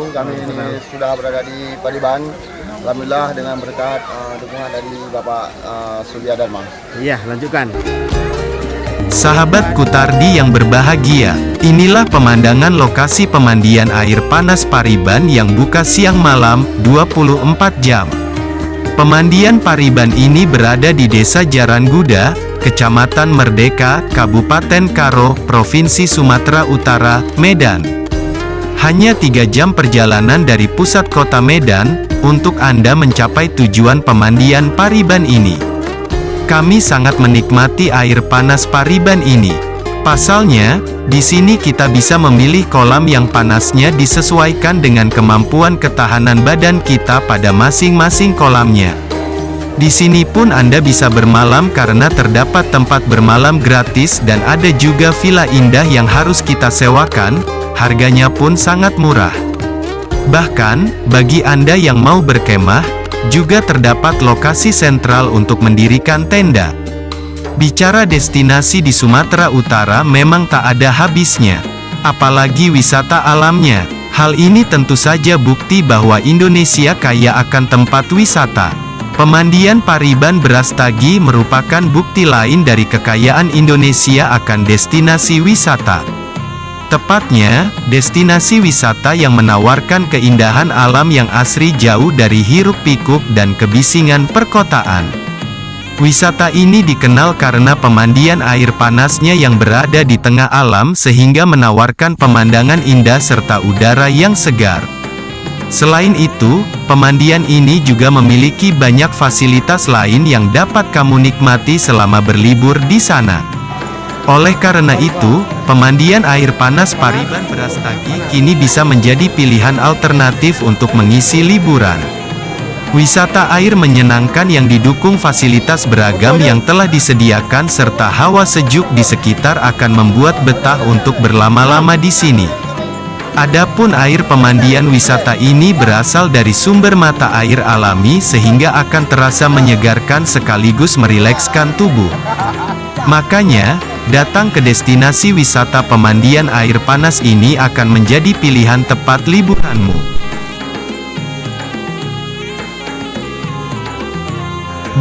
Assalamualaikum. Kami ini sudah berada di Pariban. Alhamdulillah dengan berkat dukungan dari Bapak Surya Dharma. Iya, lanjutkan. Sahabat Kutardi yang berbahagia, inilah pemandangan lokasi pemandian air panas Pariban yang buka siang malam 24 jam. Pemandian Pariban ini berada di Desa Jarangguda, Kecamatan Merdeka, Kabupaten Karo, Provinsi Sumatera Utara, Medan. Hanya 3 jam perjalanan dari pusat kota Medan, untuk Anda mencapai tujuan pemandian Pariban ini. Kami sangat menikmati air panas Pariban ini. Pasalnya, di sini kita bisa memilih kolam yang panasnya disesuaikan dengan kemampuan ketahanan badan kita pada masing-masing kolamnya. Di sini pun Anda bisa bermalam karena terdapat tempat bermalam gratis dan ada juga villa indah yang harus kita sewakan. Harganya pun sangat murah. Bahkan, bagi Anda yang mau berkemah, juga terdapat lokasi sentral untuk mendirikan tenda. Bicara destinasi di Sumatera Utara memang tak ada habisnya. Apalagi wisata alamnya. Hal ini tentu saja bukti bahwa Indonesia kaya akan tempat wisata. Pemandian Pariban Brastagi merupakan bukti lain dari kekayaan Indonesia akan destinasi wisata. Tepatnya, destinasi wisata yang menawarkan keindahan alam yang asri jauh dari hiruk-pikuk dan kebisingan perkotaan. Wisata ini dikenal karena pemandian air panasnya yang berada di tengah alam sehingga menawarkan pemandangan indah serta udara yang segar. Selain itu, pemandian ini juga memiliki banyak fasilitas lain yang dapat kamu nikmati selama berlibur di sana. Oleh karena itu, pemandian air panas Pariban Brastagi kini bisa menjadi pilihan alternatif untuk mengisi liburan. Wisata air menyenangkan yang didukung fasilitas beragam yang telah disediakan serta hawa sejuk di sekitar akan membuat betah untuk berlama-lama di sini. Adapun air pemandian wisata ini berasal dari sumber mata air alami sehingga akan terasa menyegarkan sekaligus merilekskan tubuh. Makanya, datang ke destinasi wisata pemandian air panas ini akan menjadi pilihan tepat liburanmu.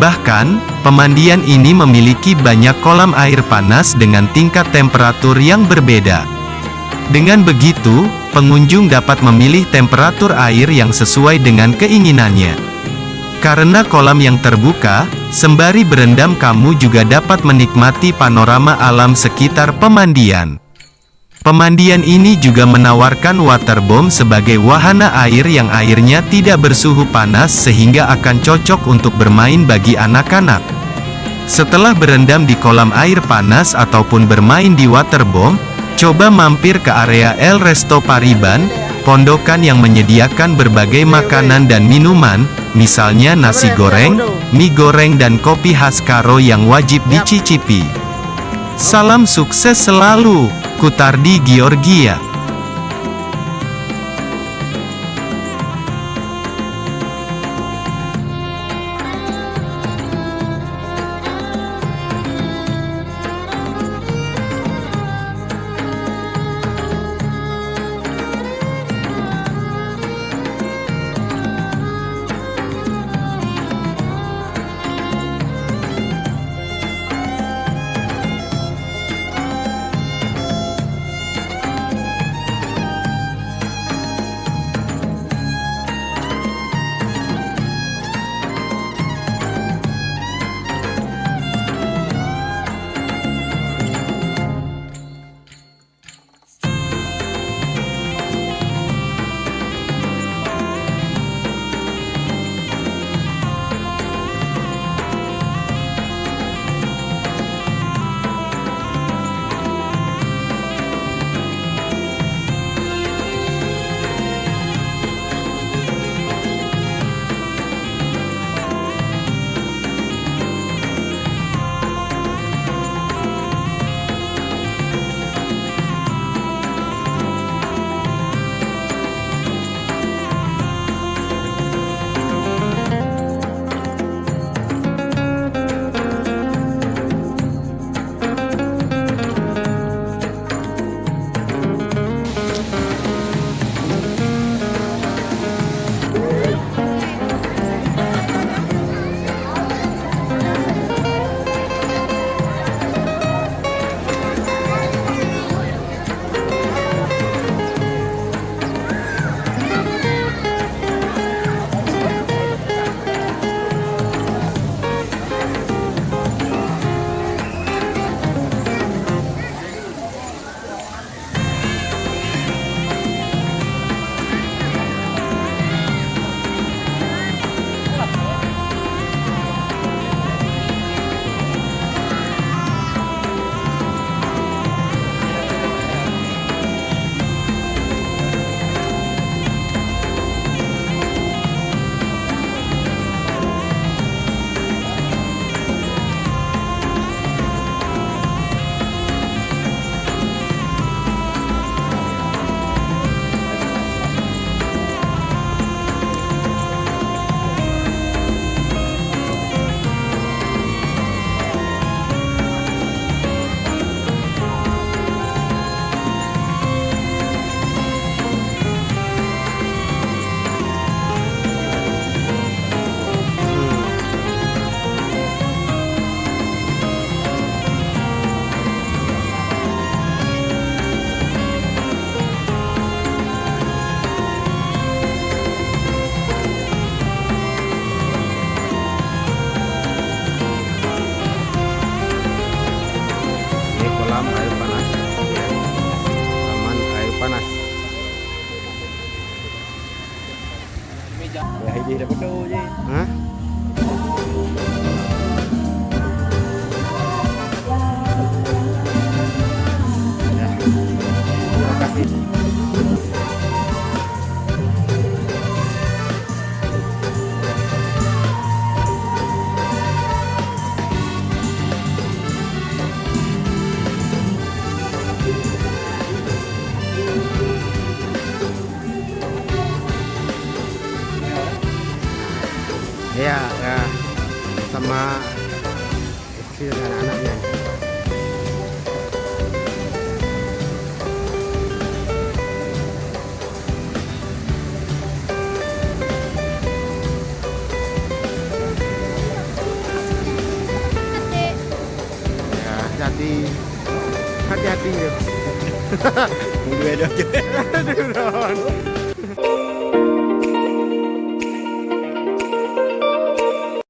Bahkan, pemandian ini memiliki banyak kolam air panas dengan tingkat temperatur yang berbeda. Dengan begitu, pengunjung dapat memilih temperatur air yang sesuai dengan keinginannya. Karena kolam yang terbuka, sembari berendam kamu juga dapat menikmati panorama alam sekitar pemandian. Pemandian ini juga menawarkan waterbomb sebagai wahana air yang airnya tidak bersuhu panas sehingga akan cocok untuk bermain bagi anak-anak. Setelah berendam di kolam air panas ataupun bermain di waterbomb, coba mampir ke area El Resto Pariban, pondokan yang menyediakan berbagai makanan dan minuman, misalnya nasi goreng, mie goreng dan kopi khas Karo yang wajib dicicipi. Salam sukses selalu, Kutardi Georgia. Ya ini dapat tu je. Hah? Ya. Terima kasih. Ya, ya, sama istri dan anaknya. Ya, hati-hati ya. Dua dah je. Aduh,